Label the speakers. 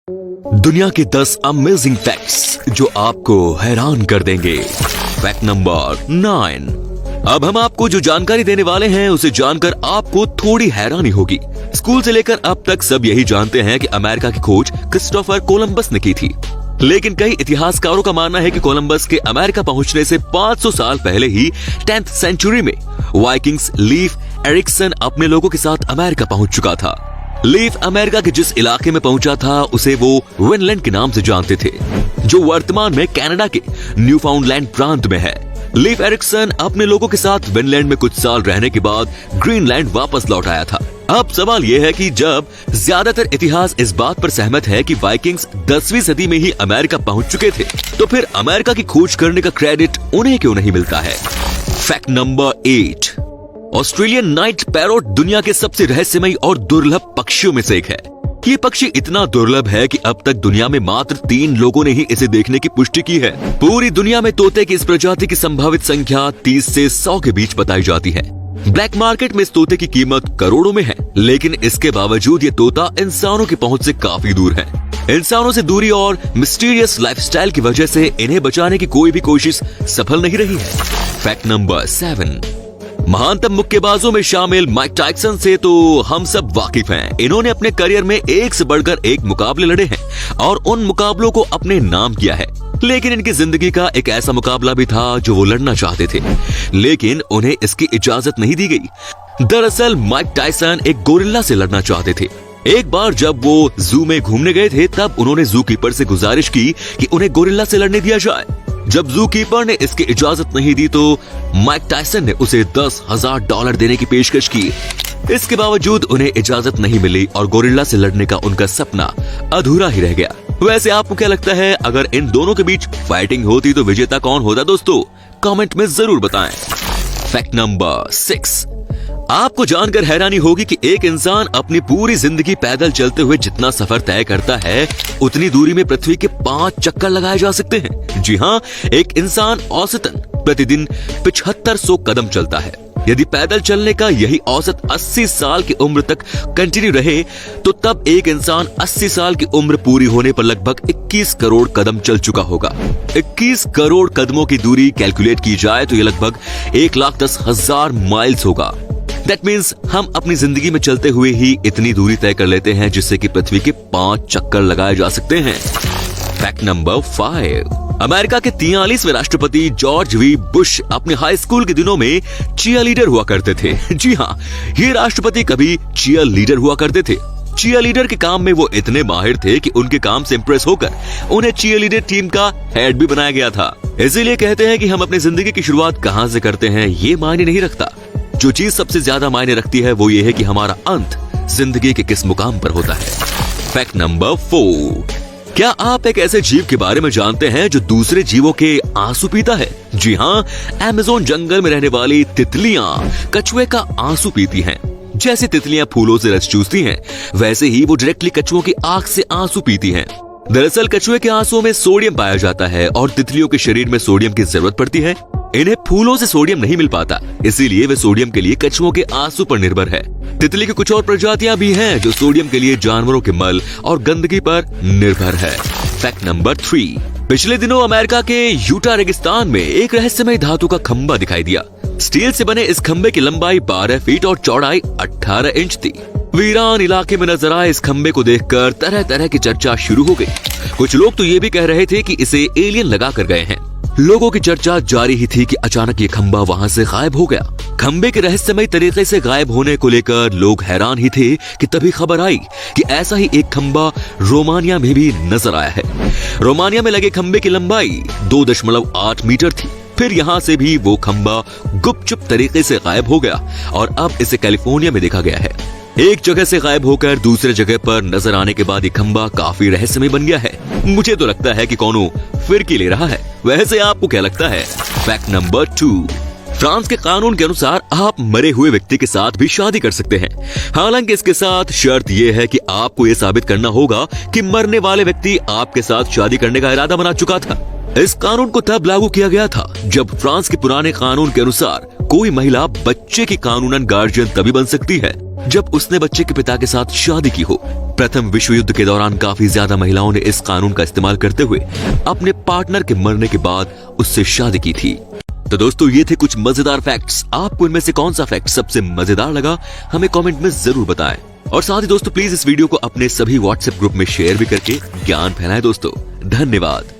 Speaker 1: दुनिया के 10 amazing facts जो आपको हैरान कर देंगे। Fact number 9। अब हम आपको जो जानकारी देने वाले हैं उसे जानकर आपको थोड़ी हैरानी होगी। स्कूल से लेकर अब तक सब यही जानते हैं कि अमेरिका की खोज क्रिस्टोफर कोलंबस ने की थी, लेकिन कई इतिहासकारों का मानना है कि कोलंबस के अमेरिका पहुंचने से 500 साल पहले ही 10th सेंचुरी में वाइकिंग्स लीफ एरिक्सन अपने लोगों के साथ अमेरिका पहुंच चुका था। लीफ अमेरिका के जिस इलाके में पहुंचा था उसे वो विनलैंड के नाम से जानते थे, जो वर्तमान में कनाडा के न्यूफाउंडलैंड प्रांत में है। लीफ एरिक्सन अपने लोगों के साथ विनलैंड में कुछ साल रहने के बाद ग्रीनलैंड वापस लौट आया था। अब सवाल यह है कि जब ज्यादातर इतिहास इस बात पर सहमत है कि वाइकिंग्स 10वीं सदी में ही अमेरिका पहुंच चुके थे, तो फिर अमेरिका की खोज करने का क्रेडिट उन्हें क्यों नहीं मिलता है। Fact number 8। Australian night parrot दुनिया के सबसे रहस्यमयी और दुर्लभ पक्षियों में से एक है। ये पक्षी इतना दुर्लभ है कि अब तक दुनिया में मात्र 3 लोगों ने ही इसे देखने की पुष्टि की है। पूरी दुनिया में तोते की इस प्रजाति की संभावित संख्या 30 से 100 के बीच बताई जाती है। ब्लैक मार्केट में इस तोते की कीमत करोड़ों में है, लेकिन इसके बावजूद ये तोता इंसानों की पहुंच से काफी दूर है। इंसानों से दूरी और मिस्टीरियस लाइफस्टाइल की वजह से इन्हें बचाने की कोई भी कोशिश सफल नहीं रही है। Fact number 7। महानतम मुक्केबाजों में शामिल माइक टायसन से तो हम सब वाकिफ हैं। इन्होंने अपने करियर में एक से बढ़कर एक मुकाबले लड़े हैं और उन मुकाबलों को अपने नाम किया है, लेकिन इनकी जिंदगी का एक ऐसा मुकाबला भी था जो वो लड़ना चाहते थे, लेकिन उन्हें इसकी इजाजत नहीं दी गई। दरअसल माइक टायसन एक गोरिल्ला से लड़ना चाहते थे। एक बार जब वो जू में घूमने गए थे, तब उन्होंने जू कीपर से गुजारिश की कि उन्हें गोरिल्ला से लड़ने दिया जाए। जब जू कीपर ने इसकी इजाजत नहीं दी तो माइक टायसन ने उसे $10,000 देने की पेशकश की। इसके बावजूद उन्हें इजाजत नहीं मिली और गोरिल्ला से लड़ने का उनका सपना अधूरा ही रह गया। वैसे आपको क्या लगता है, अगर इन दोनों के बीच फाइटिंग होती तो विजेता कौन होता दोस्तों? कमेंट में जरूर बताएं। Fact number 6। आपको जानकर हैरानी होगी कि एक इंसान अपनी पूरी जिंदगी पैदल चलते हुए जितना सफर तय करता है, उतनी दूरी में पृथ्वी के 5 चक्कर लगाए जा सकते हैं। जी हाँ, एक इंसान औसतन प्रतिदिन 7500 कदम चलता है। यदि पैदल चलने का यही औसत 80 साल की उम्र तक कंटिन्यू रहे, तो तब एक इंसान 80 साल की उम्र पूरी होने पर लगभग 21 करोड़ कदम चल चुका होगा। 21 करोड़ कदमों की दूरी कैलकुलेट की जाए तो ये लगभग 1,10,000 माइल्स होगा। दैट मीन्स हम अपनी जिंदगी में चलते हुए ही इतनी दूरी तय कर लेते हैं, जिससे कि पृथ्वी के 5 चक्कर लगाए जा सकते हैं। Fact number 5। अमेरिका के 43वें राष्ट्रपति जॉर्ज वी बुश अपने हाई स्कूल के दिनों में चीयर लीडर हुआ करते थे। जी हाँ, ये राष्ट्रपति कभी चीयर लीडर हुआ करते थे। चीयर लीडर के काम में वो इतने माहिर थे कि उनके काम से इंप्रेस होकर उन्हें चीयर लीडर टीम का हेड भी बनाया गया था। इसीलिए कहते हैं कि हम अपनी जिंदगी की शुरुआत कहाँ से करते हैं ये मायने नहीं रखता। जो चीज सबसे ज्यादा मायने रखती है वो ये है कि हमारा अंत जिंदगी के किस मुकाम पर होता है। Fact number 4। क्या आप एक ऐसे जीव के बारे में जानते हैं जो दूसरे जीवों के आंसू पीता है? जी हाँ, अमेज़न जंगल में रहने वाली तितलियां कछुए का आंसू पीती हैं। जैसे तितलियां फूलों से रस चूसती हैं, वैसे ही वो डायरेक्टली कछुओं की आंख से आंसू पीती हैं। दरअसल कछुए के आंसुओं में सोडियम पाया जाता है और तितलियों के शरीर में सोडियम की जरूरत पड़ती है। इन्हें फूलों से सोडियम नहीं मिल पाता, इसीलिए वे सोडियम के लिए कछुओं के आंसू पर निर्भर है। तितली की कुछ और प्रजातियां भी हैं जो सोडियम के लिए जानवरों के मल और गंदगी पर निर्भर है। Fact number 3। पिछले दिनों अमेरिका के यूटा रेगिस्तान में एक रहस्यमय धातु का खंबा दिखाई दिया। स्टील से बने इस खंबे की लंबाई 12 फीट और चौड़ाई 18 इंच थी। वीरान इलाके में नजर आए इस खंबे को देखकर तरह तरह की चर्चा शुरू हो गई। कुछ लोग तो ये भी कह रहे थे कि इसे एलियन लगा कर गए हैं। लोगों की चर्चा जारी ही थी कि अचानक ये खंबा वहां से गायब हो गया। खंबे के रहस्यमय तरीके से गायब होने को लेकर लोग हैरान ही थे कि तभी खबर आई कि ऐसा ही एक खंबा रोमानिया में भी नजर आया है। रोमानिया में लगे खंबे की लंबाई 2.8 मीटर थी। फिर यहाँ से भी वो खंबा गुपचुप तरीके से गायब हो गया और अब इसे कैलिफोर्निया में देखा गया है। एक जगह से गायब होकर दूसरे जगह पर नजर आने के बाद ये खंबा काफी रहस्यमय बन गया है। मुझे तो लगता है कि कौनो फिरकी ले रहा है। वैसे आपको क्या लगता है? Fact number 2। फ्रांस के कानून के अनुसार आप मरे हुए व्यक्ति के साथ भी शादी कर सकते हैं। हालांकि इसके साथ शर्त यह है कि आपको ये साबित करना होगा कि मरने वाले व्यक्ति आपके साथ शादी करने का इरादा बना चुका था। इस कानून को तब लागू किया गया था जब फ्रांस के पुराने कानून के अनुसार कोई महिला बच्चे की कानूनन गार्जियन तभी बन सकती है जब उसने बच्चे के पिता के साथ शादी की हो। प्रथम विश्व युद्ध के दौरान काफी ज्यादा महिलाओं ने इस कानून का इस्तेमाल करते हुए अपने पार्टनर के मरने के बाद उससे शादी की थी। तो दोस्तों ये थे कुछ मजेदार फैक्ट्स। आपको इनमें से कौन सा फैक्ट सबसे मजेदार लगा हमें कमेंट में जरूर बताएं। और साथ ही दोस्तों प्लीज इस वीडियो को अपने सभी व्हाट्सएप ग्रुप में शेयर भी करके ज्ञान फैलाएं दोस्तों। धन्यवाद।